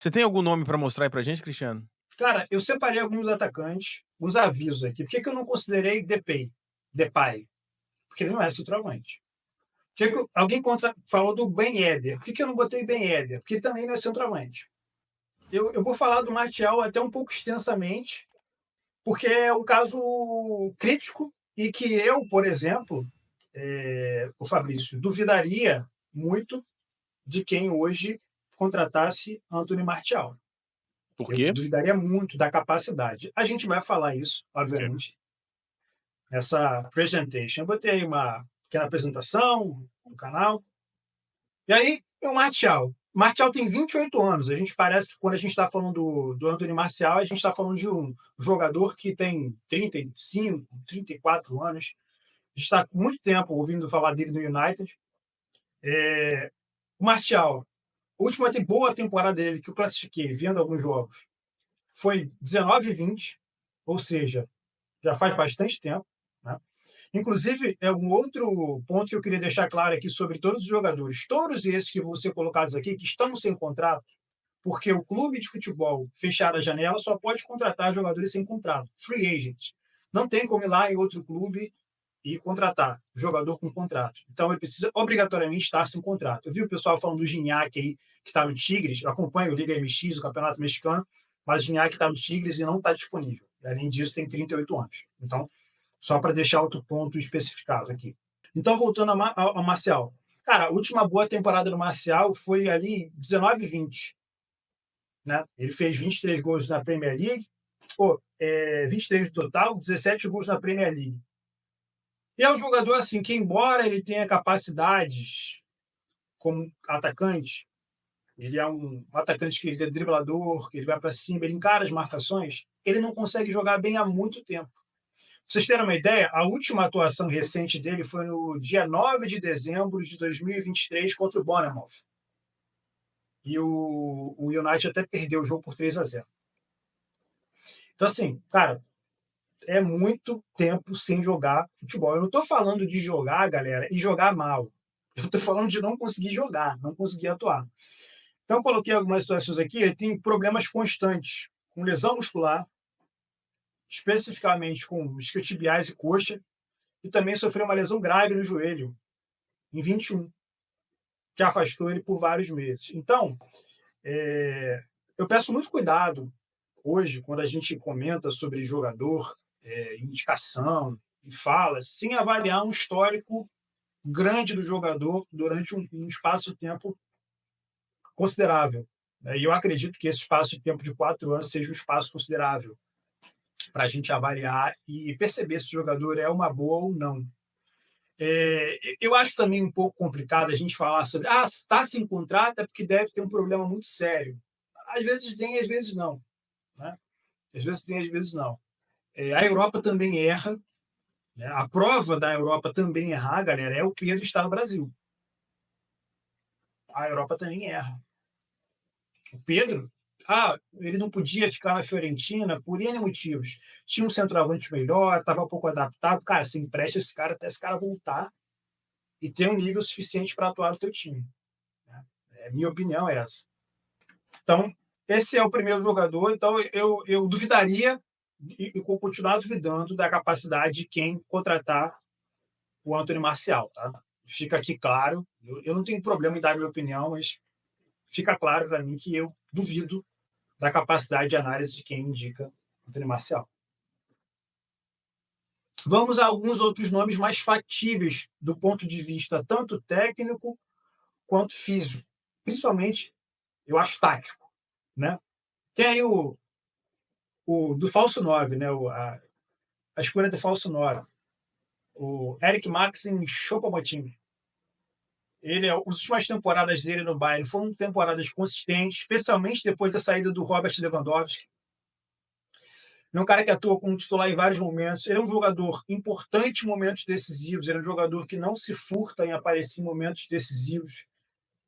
Você tem algum nome para mostrar aí pra gente, Cristiano? Cara, eu separei alguns atacantes, uns avisos aqui. Por que que eu não considerei Depay? Porque ele não é centroavante. Por que que alguém falou do Ben Yedder. Por que que eu não botei Ben Yedder? Porque ele também não é centroavante. Eu vou falar do Martial até um pouco extensamente, porque é um caso crítico e que eu, por exemplo, o Fabrício, duvidaria muito de quem hoje contratasse Anthony Martial. Por Eu quê? duvidaria muito da capacidade. A gente vai falar isso, Ok. obviamente, nessa presentation. Eu botei aí uma pequena apresentação no canal. E aí, o Martial. Martial tem 28 anos. A gente parece que quando a gente está falando do Anthony Martial, a gente está falando de um jogador que tem 35, 34 anos. A gente está com muito tempo ouvindo falar dele no United. O Martial, a última boa temporada dele, que eu classifiquei vendo alguns jogos, foi 19 e 20, ou seja, já faz bastante tempo. Né? Inclusive, é um outro ponto que eu queria deixar claro aqui sobre todos os jogadores. Todos esses que vão ser colocados aqui, que estão sem contrato, porque o clube de futebol fechar a janela só pode contratar jogadores sem contrato, free agent. Não tem como ir lá em outro clube e contratar jogador com contrato. Então, ele precisa obrigatoriamente estar sem contrato. Eu vi o pessoal falando do Gignac aí, que está no Tigres. Eu acompanho o Liga MX, o Campeonato Mexicano, mas o Gignac está no Tigres e não está disponível. E, além disso, tem 38 anos. Então, só para deixar outro ponto especificado aqui. Então, voltando ao Marcial. Cara, a última boa temporada do Marcial foi ali 19 e 20. Né? Ele fez 23 gols na Premier League, 23 no total, 17 gols na Premier League. E é um jogador assim que, embora ele tenha capacidades como atacante, ele é um atacante que ele é driblador, que ele vai para cima, ele encara as marcações, ele não consegue jogar bem há muito tempo. Pra vocês terem uma ideia, a última atuação recente dele foi no dia 9 de dezembro de 2023 contra o Bournemouth. E o United até perdeu o jogo por 3-0. Então, assim, cara, é muito tempo sem jogar futebol. Eu não estou falando de jogar, galera, e jogar mal. Eu estou falando de não conseguir jogar, não conseguir atuar. Então, eu coloquei algumas situações aqui. Ele tem problemas constantes com lesão muscular, especificamente com isquiotibiais e coxa, e também sofreu uma lesão grave no joelho, em 21, que afastou ele por vários meses. Então, eu peço muito cuidado hoje, quando a gente comenta sobre jogador, indicação e fala, sem avaliar um histórico grande do jogador durante um espaço de tempo considerável. E eu acredito que esse espaço de tempo de 4 anos seja um espaço considerável para a gente avaliar e perceber se o jogador é uma boa ou não. Eu acho também um pouco complicado a gente falar sobre está sem contrato é porque deve ter um problema muito sério. Às vezes tem, às vezes não. Né? Às vezes tem, às vezes não. A Europa também erra. Né? A prova da Europa também errar, galera, é o Pedro estar no Brasil. A Europa também erra. O Pedro, ele não podia ficar na Fiorentina por N motivos. Tinha um centroavante melhor, estava um pouco adaptado. Cara, você empresta esse cara até esse cara voltar e ter um nível suficiente para atuar no teu time. Né? Minha opinião é essa. Então, esse é o primeiro jogador. Então, eu duvidaria e vou continuar duvidando da capacidade de quem contratar o Anthony Martial. Tá? Fica aqui claro. Eu não tenho problema em dar minha opinião, mas fica claro para mim que eu duvido da capacidade de análise de quem indica Anthony Martial. Vamos a alguns outros nomes mais factíveis do ponto de vista tanto técnico quanto físico. Principalmente, eu acho tático. Né? Tem aí o do falso 9, né? A escolha do falso 9. O Eric Maxim Choupo-Moting. As últimas temporadas dele no Bayern foram temporadas consistentes, especialmente depois da saída do Robert Lewandowski. Ele é um cara que atua como titular em vários momentos. Ele é um jogador importante em momentos decisivos. Ele é um jogador que não se furta em aparecer em momentos decisivos.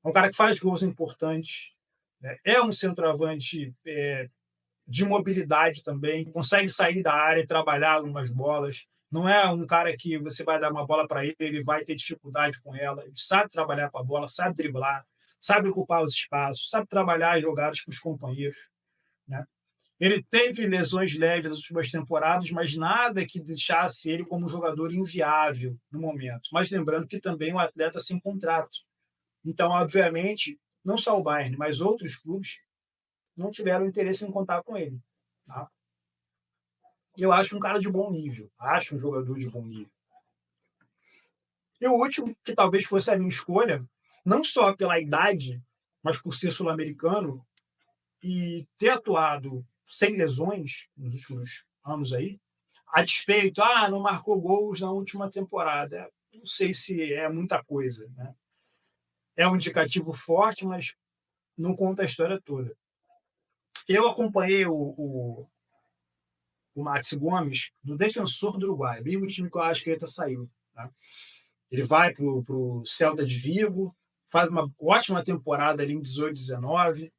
É um cara que faz gols importantes. Né? É um centroavante de mobilidade também. Consegue sair da área e trabalhar algumas bolas. Não é um cara que você vai dar uma bola para ele vai ter dificuldade com ela. Ele sabe trabalhar com a bola, sabe driblar, sabe ocupar os espaços, sabe trabalhar as jogadas com os companheiros, né? Ele teve lesões leves nas últimas temporadas, mas nada que deixasse ele como um jogador inviável no momento. Mas lembrando que também é um atleta sem contrato. Então, obviamente, não só o Bayern, mas outros clubes não tiveram interesse em contar com ele. Tá? Eu acho um cara de bom nível, acho um jogador de bom nível. E o último, que talvez fosse a minha escolha, não só pela idade, mas por ser sul-americano e ter atuado sem lesões nos últimos anos aí, a despeito, não marcou gols na última temporada. Não sei se é muita coisa, né? É um indicativo forte, mas não conta a história toda. Eu acompanhei o Maxi Gomes do Defensor do Uruguai, bem o time que o Arrascaeta saiu. Tá? Ele vai para o Celta de Vigo, faz uma ótima temporada ali em 18, 19.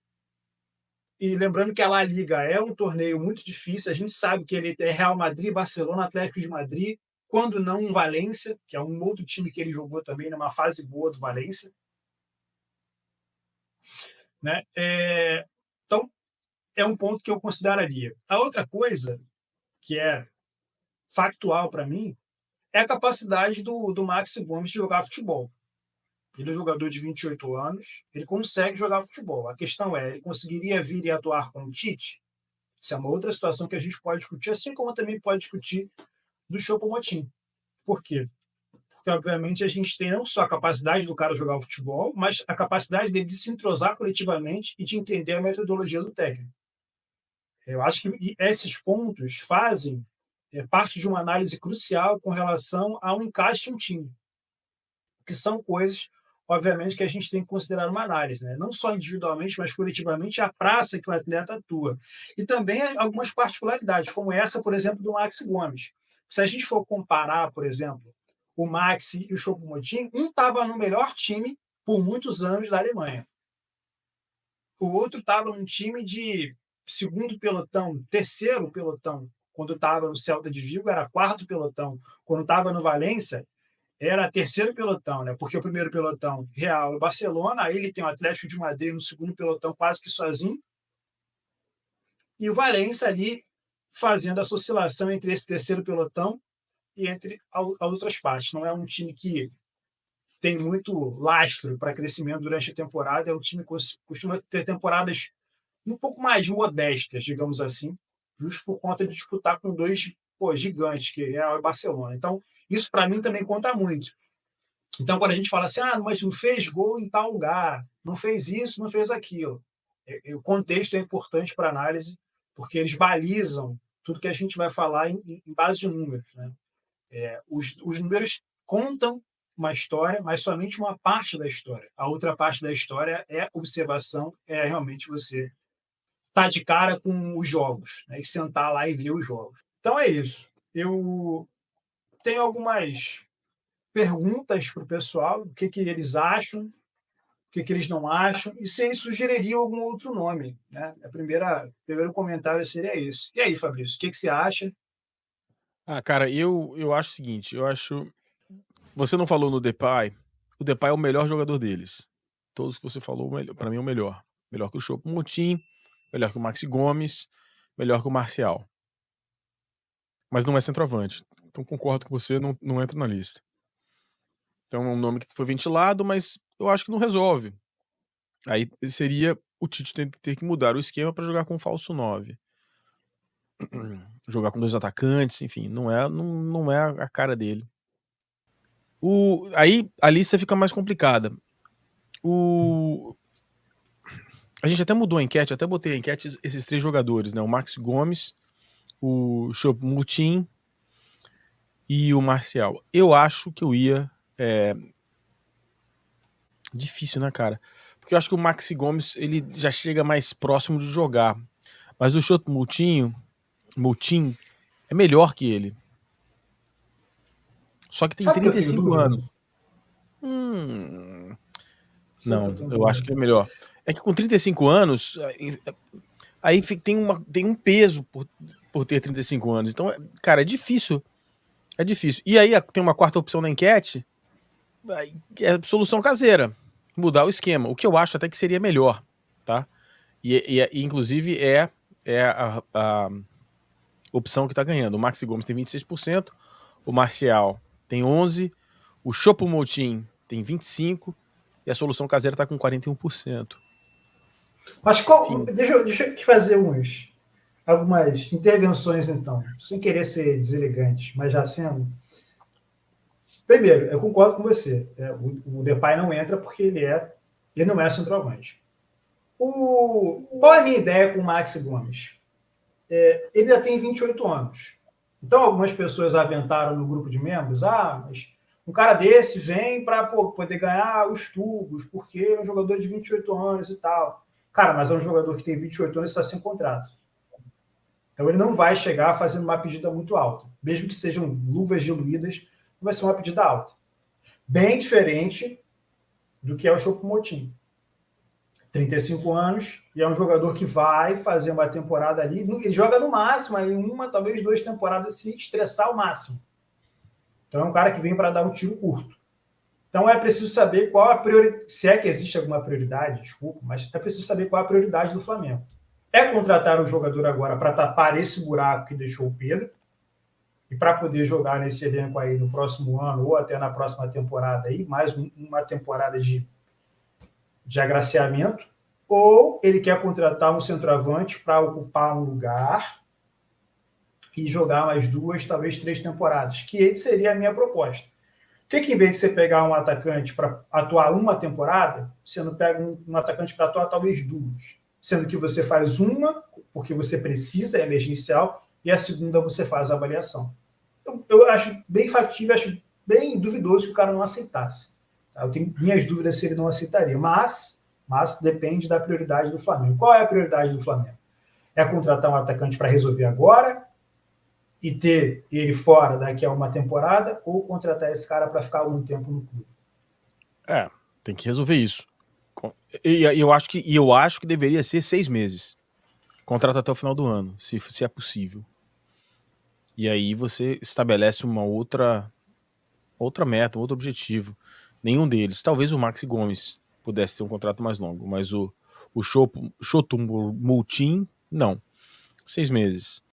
E lembrando que a La Liga é um torneio muito difícil, a gente sabe que ele é Real Madrid, Barcelona, Atlético de Madrid, quando não um Valência, que é um outro time que ele jogou também numa fase boa do Valência. Né? Então, é um ponto que eu consideraria. A outra coisa, que é factual para mim, é a capacidade do Maxi Gomes de jogar futebol. Ele é um jogador de 28 anos, ele consegue jogar futebol. A questão é, ele conseguiria vir e atuar com o Tite? Isso é uma outra situação que a gente pode discutir, assim como também pode discutir do Choupo-Moting. Por quê? Porque, obviamente, a gente tem não só a capacidade do cara jogar o futebol, mas a capacidade dele de se entrosar coletivamente e de entender a metodologia do técnico. Eu acho que esses pontos fazem parte de uma análise crucial com relação ao encaixe em um time, que são coisas, obviamente, que a gente tem que considerar uma análise, né? Não só individualmente, mas coletivamente, a praça que o atleta atua. E também algumas particularidades, como essa, por exemplo, do Maxi Gomes. Se a gente for comparar, por exemplo, o Maxi e o Choupo-Moting, um estava no melhor time por muitos anos da Alemanha. O outro estava num time de segundo pelotão, terceiro pelotão, quando estava no Celta de Vigo, era quarto pelotão. Quando estava no Valência, era terceiro pelotão, né? Porque o primeiro pelotão, Real e Barcelona, aí ele tem o Atlético de Madrid no segundo pelotão quase que sozinho, e o Valência ali fazendo essa oscilação entre esse terceiro pelotão e entre as outras partes. Não é um time que tem muito lastro para crescimento durante a temporada, é um time que costuma ter temporadas um pouco mais modestas, digamos assim, justo por conta de disputar com dois gigantes, que é o Barcelona. Então, isso para mim também conta muito. Então, quando a gente fala assim, mas não fez gol em tal lugar, não fez isso, não fez aquilo. O contexto é importante para a análise, porque eles balizam tudo que a gente vai falar em base de números. Né? Os números contam uma história, mas somente uma parte da história. A outra parte da história é observação, é realmente você estar de cara com os jogos, né? E sentar lá e ver os jogos. Então é isso. Eu tenho algumas perguntas para o pessoal, o que eles acham, o que eles não acham, e se eles sugeririam algum outro nome. Né? O primeiro comentário seria esse. E aí, Fabrício, o que você acha? Cara, eu acho o seguinte, você não falou no Depay, o Depay é o melhor jogador deles. Todos que você falou, para mim é o melhor. Melhor que o Choupo-Moting, melhor que o Maxi Gomes, melhor que o Marcial. Mas não é centroavante. Então concordo com você, não entra na lista. Então é um nome que foi ventilado, mas eu acho que não resolve. Aí seria o Tite ter que mudar o esquema para jogar com um falso 9. Jogar com dois atacantes, enfim, não é a cara dele. Aí a lista fica mais complicada. A gente até mudou a enquete, até botei a enquete esses três jogadores, né? O Maxi Gomes, o Choupo-Moting e o Marcial. Eu acho que eu ia... Difícil, né, cara? Porque eu acho que o Maxi Gomes ele já chega mais próximo de jogar. Mas o Choupo-Moting é melhor que ele. Só que tem Sabe que eu tenho 35 dúvida? anos. Não, eu acho que é melhor. É que com 35 anos, aí tem um peso por ter 35 anos. Então, cara, é difícil. É difícil. E aí tem uma quarta opção na enquete, é solução caseira. mudar o esquema, o que eu acho até que seria melhor, tá? E inclusive é a opção que tá ganhando. O Maxi Gomes tem 26%, o Marcial tem 11%, o Choupo-Moting tem 25% e a solução caseira tá com 41%. Mas Enfim. deixa eu te fazer algumas intervenções, então, sem querer ser deselegante, mas já sendo. Primeiro, eu concordo com você. O Depay não entra porque ele não é centroavante. Qual é a minha ideia com o Maxi Gomes? Ele já tem 28 anos. Então, algumas pessoas aventaram no grupo de membros, mas um cara desse vem para poder ganhar os tubos, porque é um jogador de 28 anos e tal. Cara, mas é um jogador que tem 28 anos e está sem contrato. Então, ele não vai chegar fazendo uma pedida muito alta. Mesmo que sejam luvas diluídas, não vai ser uma pedida alta. Bem diferente do que é o Choupo-Moting. 35 anos, e é um jogador que vai fazer uma temporada ali, ele joga no máximo, em uma, talvez 2 temporadas, se estressar ao máximo. Então é um cara que vem para dar um tiro curto. Então é preciso saber qual a prioridade, se é que existe alguma prioridade, desculpa, mas é preciso saber qual a prioridade do Flamengo. É contratar um jogador agora para tapar esse buraco que deixou o Pedro, e para poder jogar nesse elenco aí no próximo ano, ou até na próxima temporada aí, mais uma temporada de agraciamento, ou ele quer contratar um centroavante para ocupar um lugar e jogar mais 2, talvez 3 temporadas, que seria a minha proposta. Por que em vez de você pegar um atacante para atuar uma temporada, você não pega um atacante para atuar talvez 2? Sendo que você faz uma, porque você precisa, é emergencial, e a segunda você faz a avaliação. Eu acho bem factível, acho bem duvidoso que o cara não aceitasse. Eu tenho minhas dúvidas se ele não aceitaria, mas depende da prioridade do Flamengo. Qual é a prioridade do Flamengo? É contratar um atacante para resolver agora e ter ele fora daqui a uma temporada, ou contratar esse cara para ficar algum tempo no clube? Tem que resolver isso. E eu acho que deveria ser 6 meses. Contrato até o final do ano, se é possível. E aí você estabelece uma outra meta, um outro objetivo. Nenhum deles. Talvez o Maxi Gomes pudesse ter um contrato mais longo, mas o Choupo-Moting, não. 6 meses.